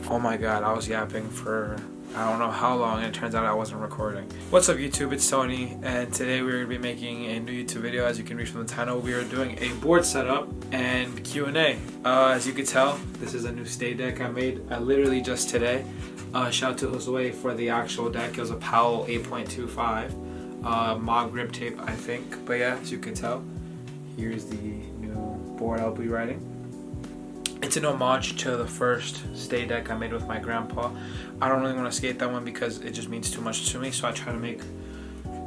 Oh my god, I was yapping for I don't know how long, and it turns out I wasn't recording. What's up YouTube, it's Tony, and today we're going to be making a new YouTube video. As you can read from the title, we are doing a board setup and Q&A. As you can tell, this is a new stay deck I made literally just today. Shout out to Josue for the actual deck. It was a Powell 8.25 mob grip tape, I think. But yeah, as you can tell, here's the new board I'll be riding. It's an homage to the first stay deck I made with my grandpa. I don't really want to skate that one because it just means too much to me, so I try to make,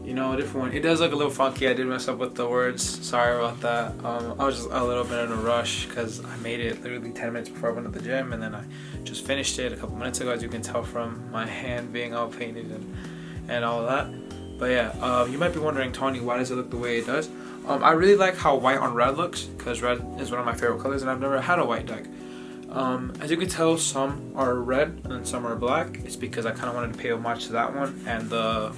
you know, a different one. It does look a little funky. I did mess up with the words. Sorry about that. I was just a little bit in a rush because I made it literally 10 minutes before I went to the gym, and then I just finished it a couple minutes ago, as you can tell from my hand being all painted and all of that. But yeah, you might be wondering, Tony, why does it look the way it does? I really like how white on red looks, because red is one of my favorite colors, and I've never had a white deck. As you can tell, some are red and some are black. It's because I kind of wanted to pay homage to that one, and the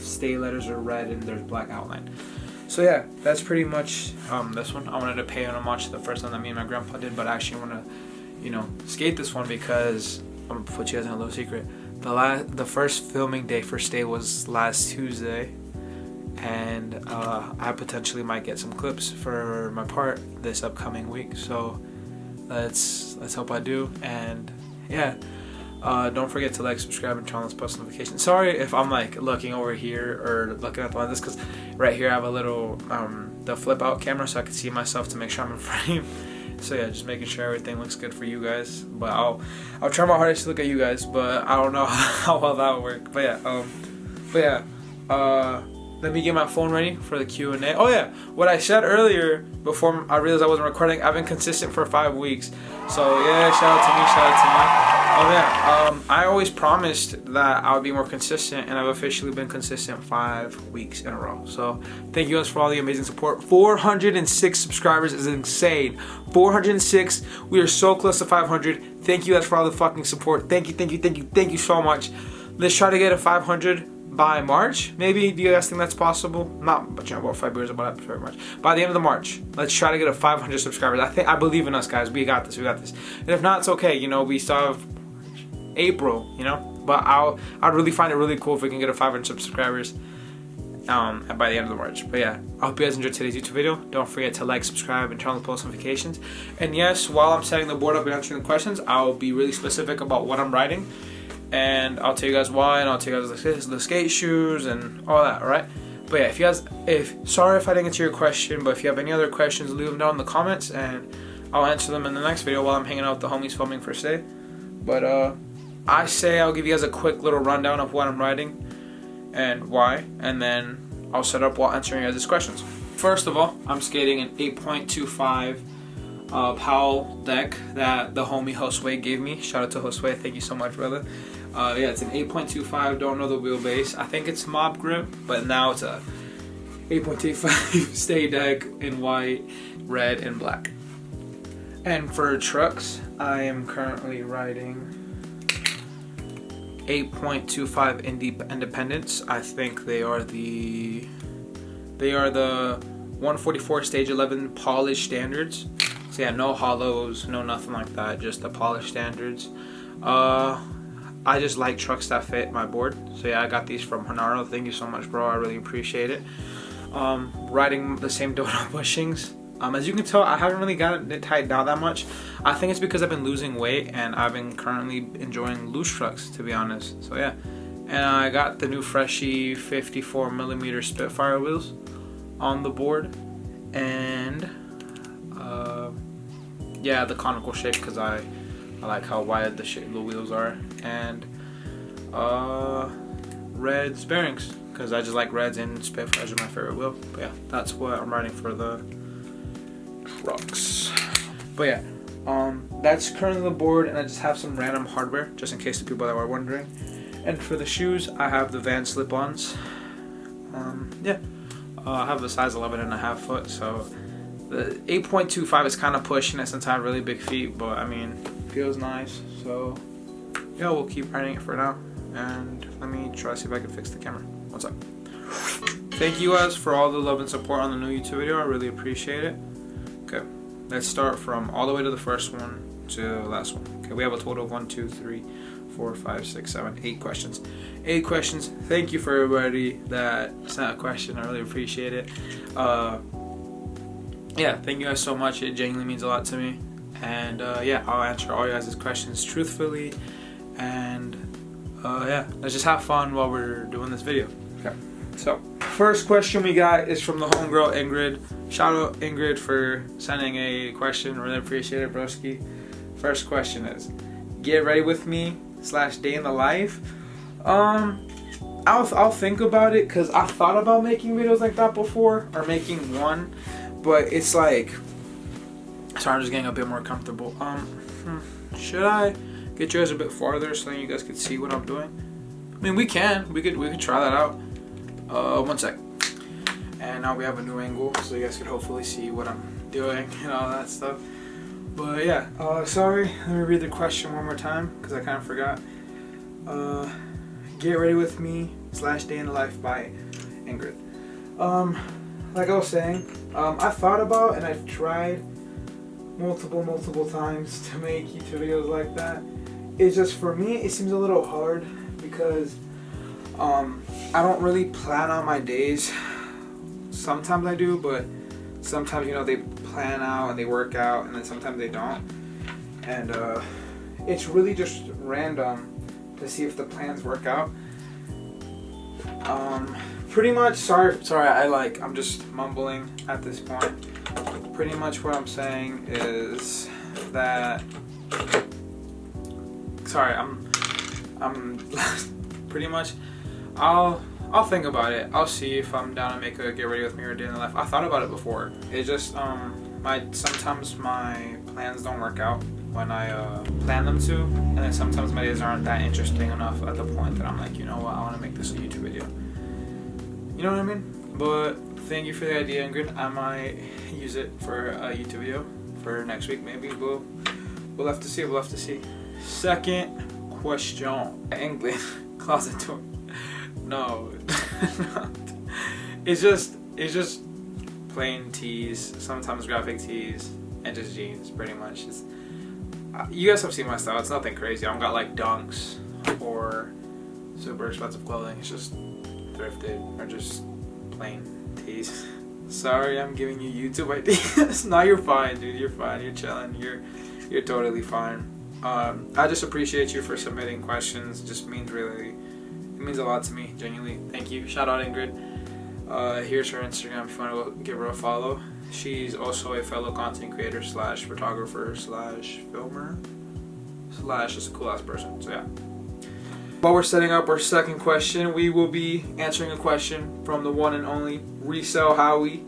stay letters are red and there's black outline. So yeah, that's pretty much this one. I wanted to pay an homage to the first one that me and my grandpa did, but I actually want to, you know, skate this one because I'm gonna put you guys in a little secret. The first filming day for stay was last Tuesday. And I potentially might get some clips for my part this upcoming week, so let's hope I do. And yeah, don't forget to like, subscribe, and turn on those post notifications. Sorry if I'm like looking over here or looking at the lens, because right here I have a little the flip out camera so I can see myself to make sure I'm in frame. So yeah, just making sure everything looks good for you guys. But I'll try my hardest to look at you guys, but I don't know how well that will work. But yeah, let me get my phone ready for the Q&A. Oh yeah, what I said earlier before I realized I wasn't recording, I've been consistent for 5 weeks. So yeah, shout out to me, shout out to Mike. Oh yeah, I always promised that I would be more consistent, and I've officially been consistent 5 weeks in a row. So thank you guys for all the amazing support. 406 subscribers is insane. 406, we are so close to 500. Thank you guys for all the fucking support. Thank you so much. Let's try to get a 500 by March, maybe. Do you guys think that's possible? Not, but you know, about 5 years, about that very much. By the end of the March, let's try to get a 500 subscribers. I believe in us, guys. We got this. And if not, it's okay. You know, we still have April. You know, but I'd really find it really cool if we can get a 500 subscribers by the end of the March. But yeah, I hope you guys enjoyed today's YouTube video. Don't forget to like, subscribe, and turn on the post notifications. And yes, while I'm setting the board up and answering the questions, I'll be really specific about what I'm writing. And I'll tell you guys why, and I'll tell you guys the skate shoes and all that, alright? But yeah, sorry if I didn't get to your question, but if you have any other questions, leave them down in the comments, and I'll answer them in the next video while I'm hanging out with the homies filming for stay. But I say I'll give you guys a quick little rundown of what I'm writing and why, and then I'll set up while answering you guys' questions. First of all, I'm skating an 8.25 Powell deck that the homie Josue gave me. Shout out to Josue, thank you so much, brother. Yeah, it's an 8.25, don't know the wheelbase. I think it's mob grip, but now it's a 8.25 stay deck in white, red, and black. And for trucks, I am currently riding 8.25 Independence. I think they are the 144 stage 11 polished standards. So yeah, no hollows, no nothing like that, just the polished standards. I just like trucks that fit my board. So yeah, I got these from Honaro. Thank you so much, bro. I really appreciate it. Riding the same donut bushings. As you can tell, I haven't really gotten it tightened down that much. I think it's because I've been losing weight, and I've been currently enjoying loose trucks, to be honest. So yeah, and I got the new Freshie 54mm Spitfire wheels on the board, and yeah, the conical shape, because I like how wide the wheels are, and red bearings, because I just like reds, and Spitfires are my favorite wheel. But yeah, that's what I'm riding for the trucks. But yeah, that's currently the board, and I just have some random hardware just in case the people that were wondering. And for the shoes, I have the Van slip-ons. Yeah, I have the size 11.5 foot, so the 8.25 is kind of pushing it since I have really big feet, but I mean, feels nice. So yeah, we'll keep riding it for now, and let me try to see if I can fix the camera. One sec. Thank you guys for all the love and support on the new YouTube video. I really appreciate it. Okay, let's start from all the way to the first one to the last one. Okay. Okay, we have a total of 1, 2, 3, 4, 5, 6, 7, 8 questions. 8 questions. Thank you for everybody that sent a question. I really appreciate it. Yeah, thank you guys so much. It genuinely means a lot to me. And yeah, I'll answer all you guys' questions truthfully. And yeah, let's just have fun while we're doing this video. Okay, so first question we got is from the homegirl Ingrid. Shout out Ingrid for sending a question. Really appreciate it, broski. First question is, get ready with me / day in the life. I'll think about it, because I thought about making videos like that before, or making one, but it's like, sorry, I'm just getting a bit more comfortable. Should I get you guys a bit farther so you guys could see what I'm doing? I mean, we could try that out. 1 sec. And now we have a new angle, so you guys could hopefully see what I'm doing and all that stuff. But yeah, sorry, let me read the question one more time, because I kind of forgot. Get ready with me / day in the life by Ingrid. Like I was saying, I thought about and I've tried multiple times to make YouTube videos like that. It's just, for me, it seems a little hard, because I don't really plan out my days. Sometimes I do, but sometimes, you know, they plan out and they work out, and then sometimes they don't. And it's really just random to see if the plans work out. Pretty much, sorry, I'm just mumbling at this point. Pretty much what I'm saying is that, sorry, I'm pretty much, I'll think about it. I'll see if I'm down to make a get ready with me or day in the life. I thought about it before. It just sometimes my plans don't work out when I plan them to, and then sometimes my days aren't that interesting enough at the point that I'm like, you know what, I want to make this a YouTube video. You know what I mean? But thank you for the idea, Ingrid. I might use it for a YouTube video for next week, maybe. We'll have to see. We'll have to see. Second question. England closet door. No, it's just plain tees, sometimes graphic tees, and just jeans. Pretty much. You guys have seen my style. It's nothing crazy. I don't got like dunks or super expensive clothing. It's just thrifted or just plain tees. Sorry, I'm giving you YouTube ideas. No, you're fine, dude. You're fine. You're chilling. You're totally fine. I just appreciate you for submitting questions. It just means it means a lot to me, genuinely. Thank you. Shout out Ingrid. Here's her Instagram if you want to go give her a follow. She's also a fellow content creator / photographer / filmer / just a cool ass person. So yeah. While we're setting up our second question, we will be answering a question from the one and only Resell Howie.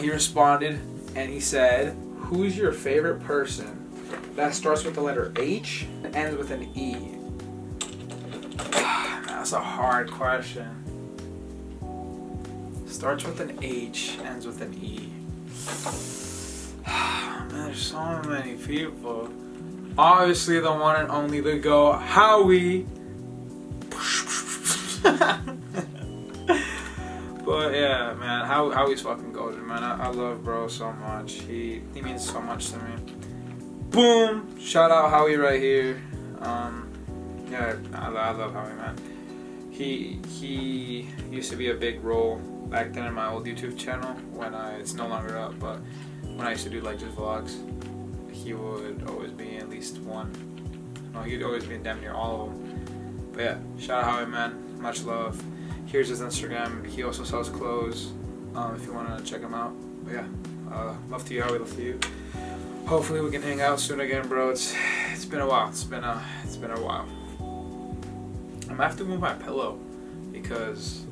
He responded and he said, "Who's your favorite person that starts with the letter H and ends with an E?" That's a hard question. Starts with an H, ends with an E. Man, there's so many people. Obviously, the one and only, the GOAT, Howie. But yeah, man, Howie's fucking golden, man. I love bro so much. He means so much to me. Boom! Shout out Howie right here. Yeah, I love Howie, man. He used to be a big role back then in my old YouTube channel when it's no longer up, but when I used to do like just vlogs, he would always be at least one. No, he'd always be in damn near all of them. But yeah, shout out Howie, man. Much love. Here's his Instagram. He also sells clothes. If you want to check him out. But yeah, love to you, Howie. Love to you. Hopefully we can hang out soon again, bro. It's been a while. It's been a while. I'm gonna have to move my pillow because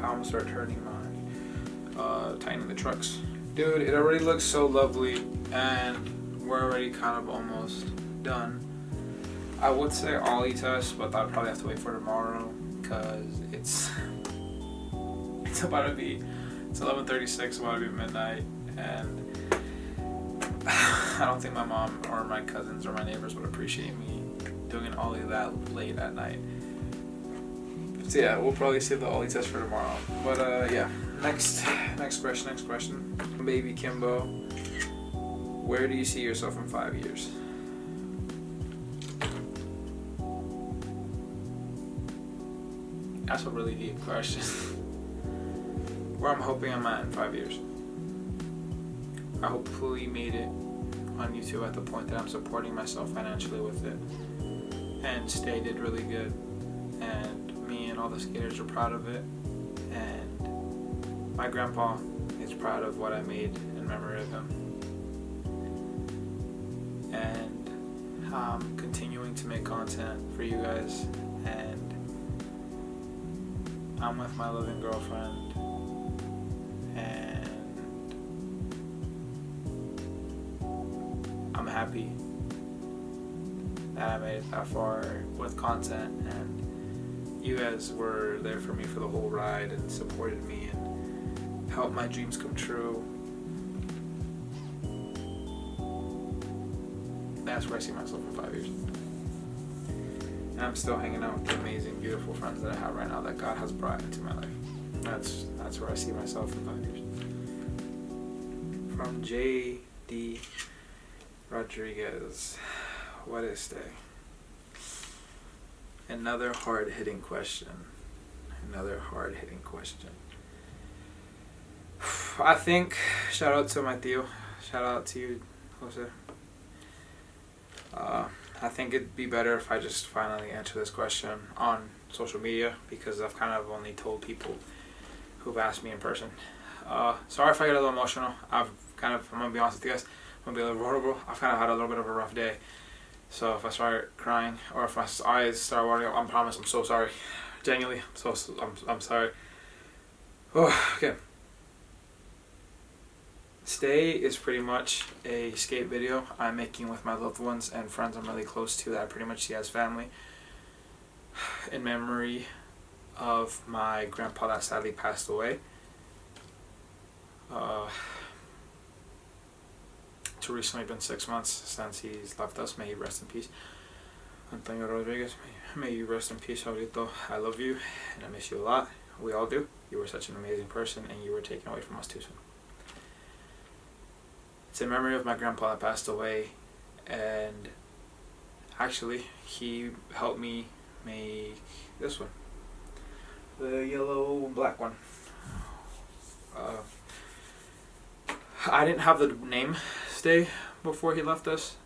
I almost started turning my tightening the trucks. Dude, it already looks so lovely, and we're already kind of almost done. I would say ollie test, but I'd probably have to wait for tomorrow because it's about to be 11:36, about to be midnight, and I don't think my mom or my cousins or my neighbors would appreciate me doing an ollie that late at night. So yeah, we'll probably save the ollie test for tomorrow. But yeah, next question. Baby Kimbo, where do you see yourself in 5 years? That's a really deep question. Where I'm hoping I'm at in 5 years. I hopefully made it on YouTube at the point that I'm supporting myself financially with it. And Stay did really good. And me and all the skaters are proud of it. And my grandpa is proud of what I made in memory of him. And I'm continuing to make content for you guys. And I'm with my living girlfriend. And I'm happy that I made it that far with content, and you guys were there for me for the whole ride and supported me and helped my dreams come true. That's where I see myself in 5 years. And I'm still hanging out with the amazing, beautiful friends that I have right now that God has brought into my life. That's where I see myself in 5 years. From J.D. Rodriguez, what is Stay? Another hard-hitting question. I think, shout out to my Theo. Shout out to you, Jose. I think it'd be better if I just finally answer this question on social media, because I've kind of only told people who've asked me in person. Sorry if I get a little emotional. I'm gonna be honest with you guys. I'm gonna be a little vulnerable. I've kind of had a little bit of a rough day. So if I start crying or if my eyes start watering, I promise I'm so sorry. Genuinely, I'm sorry. Oh, okay. Stay is pretty much a skate video I'm making with my loved ones and friends I'm really close to that I pretty much see as family, in memory of my grandpa that sadly passed away. It's recently been 6 months since he's left us. May he rest in peace. Antonio Rodriguez, may you rest in peace, Aurito. I love you and I miss you a lot. We all do. You were such an amazing person and you were taken away from us too soon. It's in memory of my grandpa that passed away, and actually he helped me make this one, the yellow and black one. I didn't have the name Stay before he left us.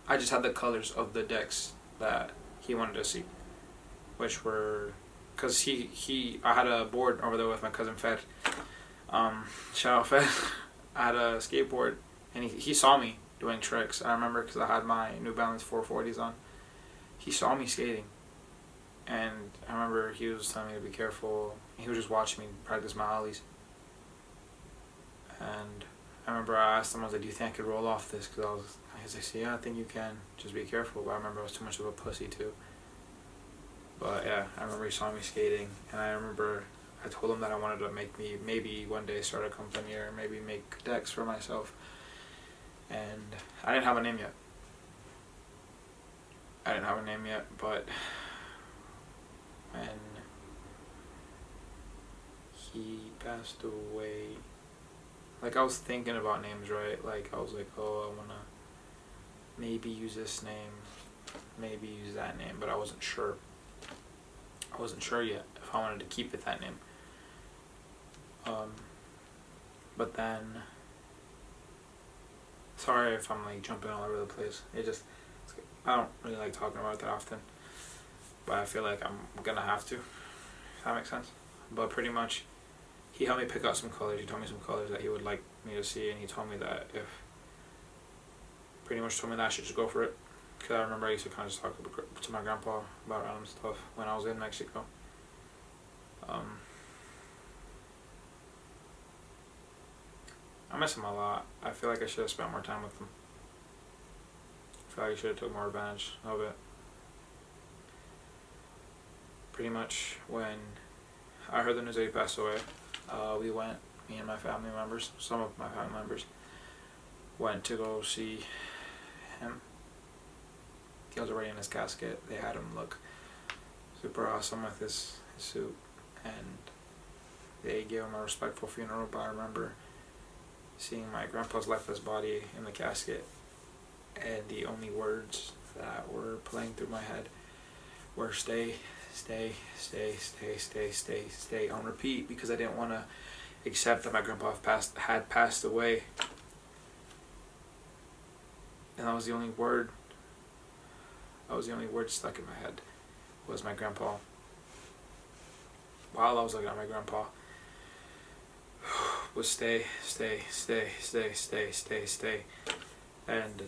I just had the colors of the decks that he wanted to see, which were, cause I had a board over there with my cousin Fed. Shout out Fed. I had a skateboard. And he saw me doing tricks. I remember because I had my New Balance 440s on. He saw me skating. And I remember he was telling me to be careful. He was just watching me practice my ollies. And I remember I asked him, I was like, do you think I could roll off this? Because he was like, yeah, I think you can. Just be careful. But I remember I was too much of a pussy too. But yeah, I remember he saw me skating. And I remember I told him that I wanted to maybe one day start a company or maybe make decks for myself. And I didn't have a name yet. But when he passed away, like I was thinking about names, right? Like I was like, oh, I wanna maybe use this name, maybe use that name, but I wasn't sure. I wasn't sure yet if I wanted to keep it that name. But then, sorry if I'm like jumping all over the place. I don't really like talking about it that often, but I feel like I'm gonna have to, if that makes sense. But pretty much, he helped me pick out some colors. He told me some colors that he would like me to see, and he told me that I should just go for it. Because I remember I used to kind of just talk to my grandpa about random stuff when I was in Mexico. I miss him a lot. I feel like I should have spent more time with him. I feel like I should have took more advantage of it. Pretty much when I heard the news that he passed away, we went, me and my family members, some of my family members, went to go see him. He was already in his casket. They had him look super awesome with his suit, and they gave him a respectful funeral. But I remember seeing my grandpa's lifeless body in the casket, and the only words that were playing through my head were stay, stay on repeat because I didn't want to accept that my grandpa had passed away. And that was the only word stuck in my head, was my grandpa. While I was looking at my grandpa, was stay. And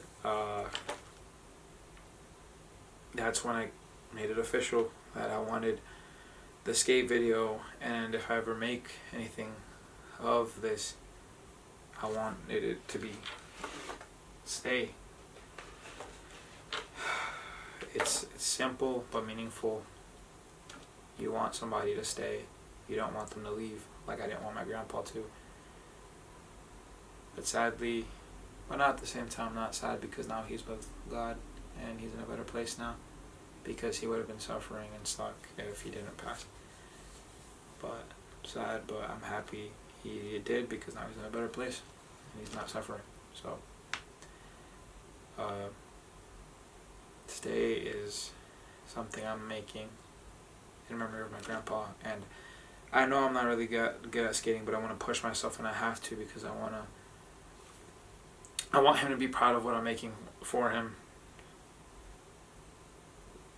that's when I made it official that I wanted the skate video, and if I ever make anything of this, I wanted it to be stay. It's simple but meaningful. You want somebody to stay. You don't want them to leave, like I didn't want my grandpa to. But sadly, but not at the same time, not sad, because now he's with God and he's in a better place now, because he would have been suffering and stuck if he didn't pass. But sad, but I'm happy he did, because now he's in a better place and he's not suffering. So stay is something I'm making in memory of my grandpa, and I know I'm not really good at skating, but I want to push myself, and I have to, because I want him to be proud of what I'm making for him.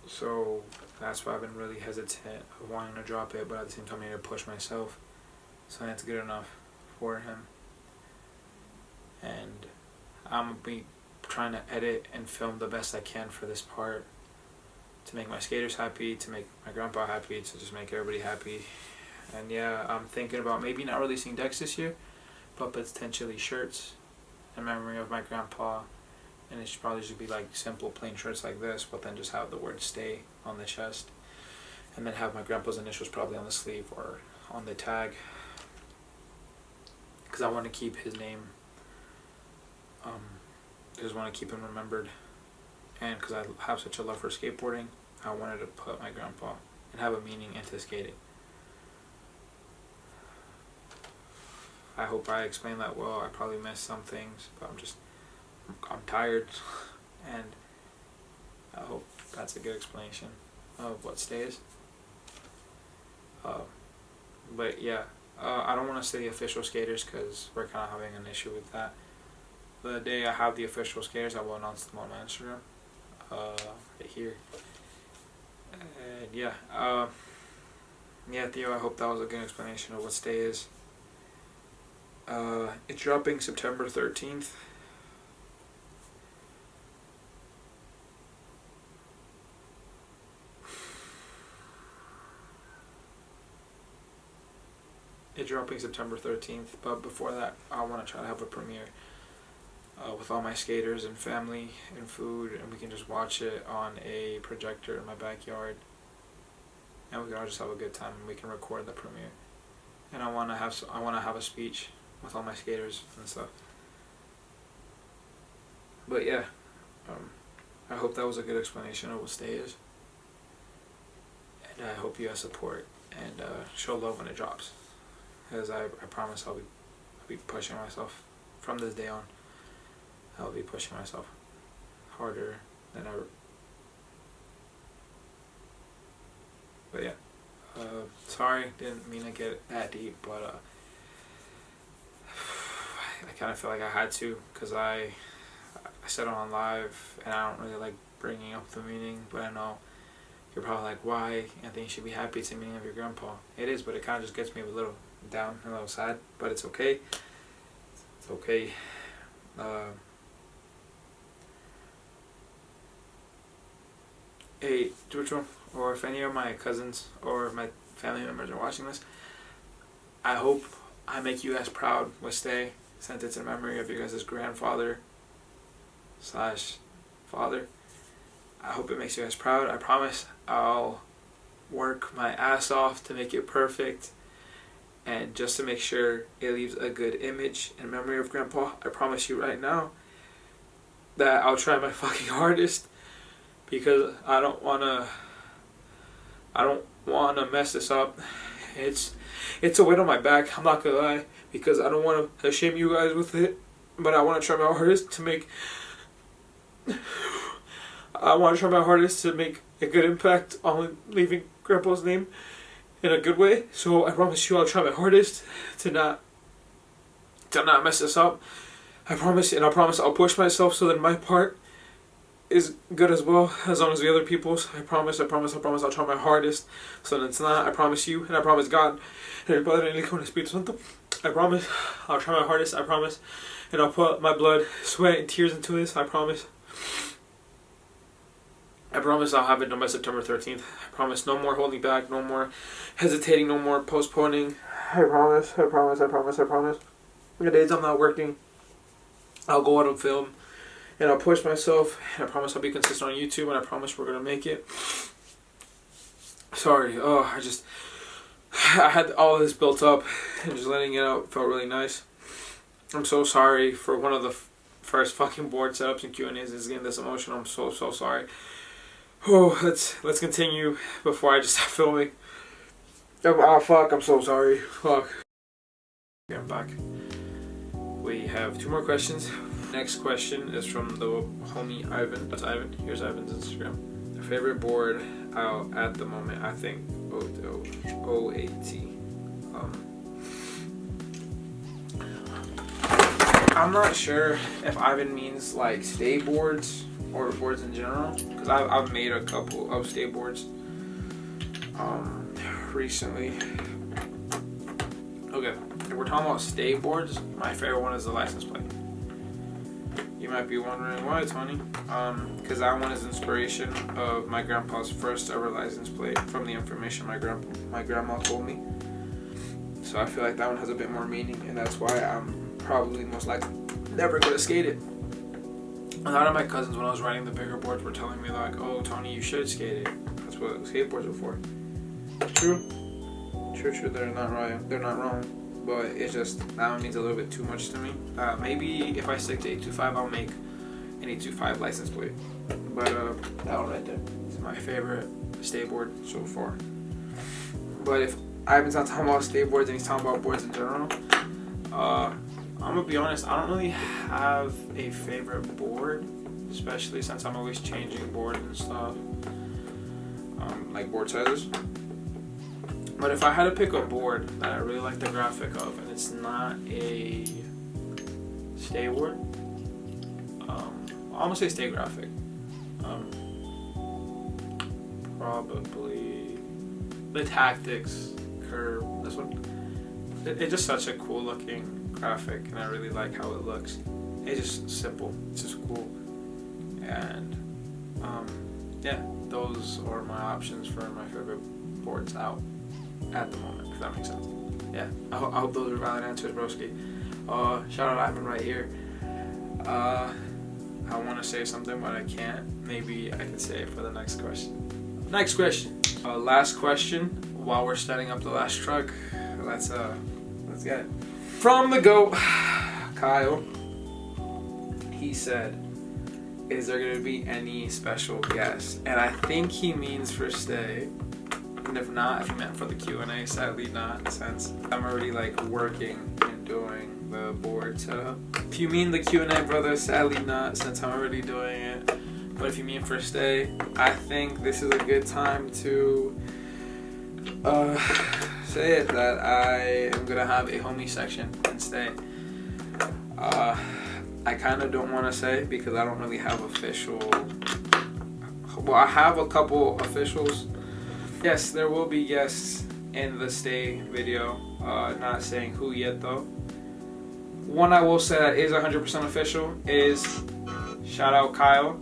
So that's why I've been really hesitant of wanting to drop it, but at the same time I need to push myself so that's good enough for him. And I'm going to be trying to edit and film the best I can for this part, to make my skaters happy, to make my grandpa happy, to just make everybody happy. And yeah, I'm thinking about maybe not releasing decks this year, but potentially shirts in memory of my grandpa. And it should probably just be like simple plain shirts like this, but then just have the word stay on the chest, and then have my grandpa's initials probably on the sleeve or on the tag, because I want to keep his name. I just want to keep him remembered, and because I have such a love for skateboarding, I wanted to put my grandpa and have a meaning into skating. I hope I explained that well. I probably missed some things, but I'm tired, and I hope that's a good explanation of what stays. But yeah, I don't want to say the official skaters, because we're kind of having an issue with that. The day I have the official skaters, I will announce them on my Instagram, right here. And yeah, Theo, I hope that was a good explanation of what stay is. It's dropping September 13th. It's dropping September 13th, but before that, I want to try to have a premiere with all my skaters and family and food, and we can just watch it on a projector in my backyard, and we can all just have a good time, and we can record the premiere. And I want to have a speech with all my skaters and stuff. But yeah, I hope that was a good explanation of what stay is, and I hope you guys support and show love when it drops, because I promise I'll be pushing myself from this day on. I'll be pushing myself harder than ever. But yeah, sorry, didn't mean to get that deep, but I kind of feel like I had to, because I said it on live, and I don't really like bringing up the meaning, but I know you're probably like, why? I think you should be happy. It's the meaning of your grandpa. It is, but it kind of just gets me a little down, a little sad, but it's okay. It's okay. Hey, Jutro, or if any of my cousins or my family members are watching this, I hope I make you guys proud with stay, since it's in memory of your guys' grandfather / father. I hope it makes you guys proud. I promise I'll work my ass off to make it perfect, and just to make sure it leaves a good image in memory of grandpa. I promise you right now that I'll try my fucking hardest, because I don't wanna mess this up. It's a weight on my back, I'm not gonna lie, because I don't want to shame you guys with it, but I want to try my hardest to make a good impact on leaving Grandpa's name in a good way. So I promise you I'll try my hardest to not mess this up. I promise, and I promise I'll push myself so that my part is good as well, as long as the other people's. I promise I'll try my hardest so that it's not. I promise you, and I promise God, and el Padre, and el Hijo, and el Espíritu Santo. I promise I'll try my hardest, I promise, and I'll put my blood, sweat, and tears into this. I promise I'll have it done by September 13th. I promise no more holding back, no more hesitating, no more postponing. I promise. The days I'm not working, I'll go out and film, and I'll push myself, and I promise I'll be consistent on YouTube, and I promise we're going to make it. Sorry, I had all this built up, and just letting it out felt really nice. I'm so sorry for one of the first fucking board setups and Q&As is getting this emotional. I'm so sorry. Oh, let's continue before I just stop filming. Oh fuck, I'm so sorry. Fuck. Okay, I'm back. We have 2 more questions. Next question is from the homie Ivan. That's Ivan. Here's Ivan's Instagram. Favorite board out at the moment, I think OAT. I'm not sure if Ivan means like skateboards or boards in general, because I've made a couple of skateboards recently. Okay, if we're talking about skateboards, my favorite one is the license plate. You might be wondering why, Tony. Because that one is inspiration of my grandpa's first ever license plate from the information my grandma told me. So I feel like that one has a bit more meaning, and that's why I'm probably most likely never gonna skate it. A lot of my cousins, when I was riding the bigger boards, were telling me like, "Oh, Tony, you should skate it. That's what skateboards are for." True. They're not right. They're not wrong. But it's just, that one means a little bit too much to me. Maybe if I stick to 825, I'll make an 825 license plate. But that one right there is my favorite skateboard so far. But if Ivan's not talking about skateboards and he's talking about boards in general, I'm gonna be honest, I don't really have a favorite board, especially since I'm always changing boards and stuff, like board sizes. But if I had to pick a board that I really like the graphic of, and it's not a stay board, I'm gonna say stay graphic. Probably the Tactics Curve. This one. It's just such a cool looking graphic, and I really like how it looks. It's just simple. It's just cool, and yeah, those are my options for my favorite boards out at the moment, if that makes sense. Yeah, I hope those are valid answers, broski. Shout out Ivan right here. I want to say something, but I can't. Maybe I can say it for the next question. Last question. While we're setting up the last truck, let's get it. From the GOAT, Kyle. He said, "Is there gonna be any special guests?" And I think he means for stay. And if not, if you meant for the Q&A, sadly not, since I'm already like working and doing the board setup. If you mean the Q&A, brother, sadly not, since I'm already doing it. But if you mean for stay, I think this is a good time to say it, that I am gonna have a homie section and stay. I kind of don't want to say because I don't really have official. Well, I have a couple officials. Yes, there will be guests in the stay video. Not saying who yet though. One I will say that is 100% official is shout out Kyle.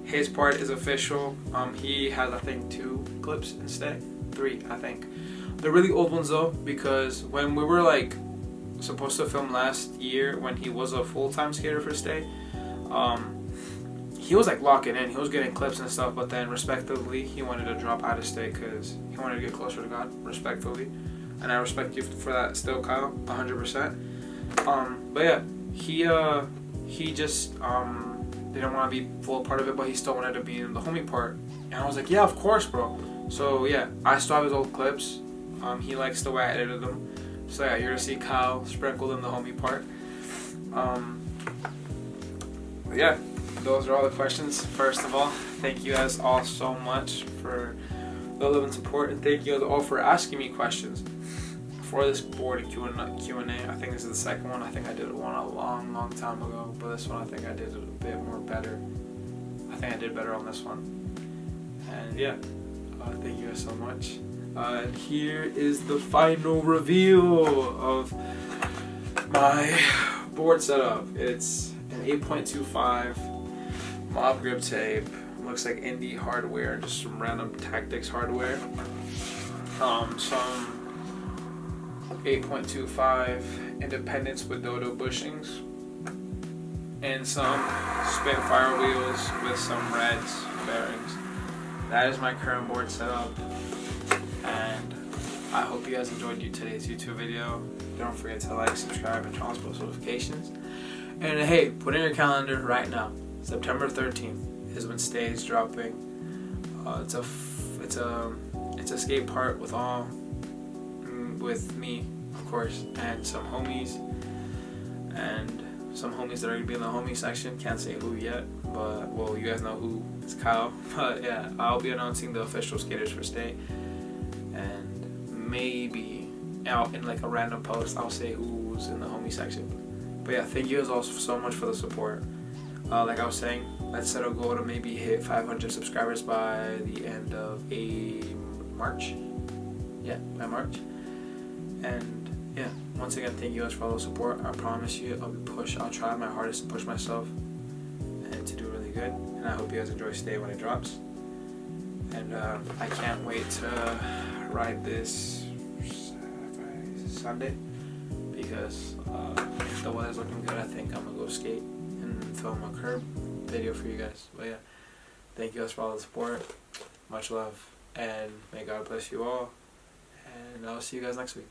His part is official. He has I think 2 clips in stay, 3 I think. They're really old ones though, because when we were like supposed to film last year when he was a full-time skater for stay, he was like locking in, he was getting clips and stuff, but then respectively he wanted to drop out of stay because he wanted to get closer to God, respectfully, and I respect you for that still, Kyle, 100%. But yeah, he just didn't want to be full part of it, but he still wanted to be in the homie part, and I was like, yeah, of course, bro. So yeah, I still have his old clips. He likes the way I edited them, so yeah, you're gonna see Kyle sprinkled in the homie part. But yeah, those are all the questions. First of all, thank you guys all so much for the love and support, and thank you guys all for asking me questions for this board Q&A. I think this is the second one. I think I did one a long time ago, but this one I think I did a bit more better. I think I did better on this one. And yeah, thank you guys so much. And here is the final reveal of my board setup. It's an 8.25 mob grip tape. Looks like indie hardware, just some random tactics hardware. Some 8.25 Independence with dodo bushings, and some Spitfire wheels with some reds bearings. That is my current board setup, and I hope you guys enjoyed today's YouTube video. Don't forget to like, subscribe, and turn on post notifications. And hey, put in your calendar right now. September 13th is when Stay is dropping. It's a skate park with me, of course, and some homies that are gonna be in the homie section. Can't say who yet, but well, you guys know who. It's Kyle. But yeah, I'll be announcing the official skaters for Stay, and maybe out in like a random post I'll say who's in the homie section. But yeah, thank you guys all so much for the support. Like I was saying, let's set a goal to maybe hit 500 subscribers by the end of March. Yeah, by March. And yeah, once again, thank you guys for all the support. I promise you, I'll try my hardest to push myself and to do really good. And I hope you guys enjoy Stay when it drops. And I can't wait to ride this Sunday, because if the weather's looking good, I think I'm gonna go skate and film a curb video for you guys. But yeah, thank you guys for all the support. Much love, and may God bless you all. And I'll see you guys next week.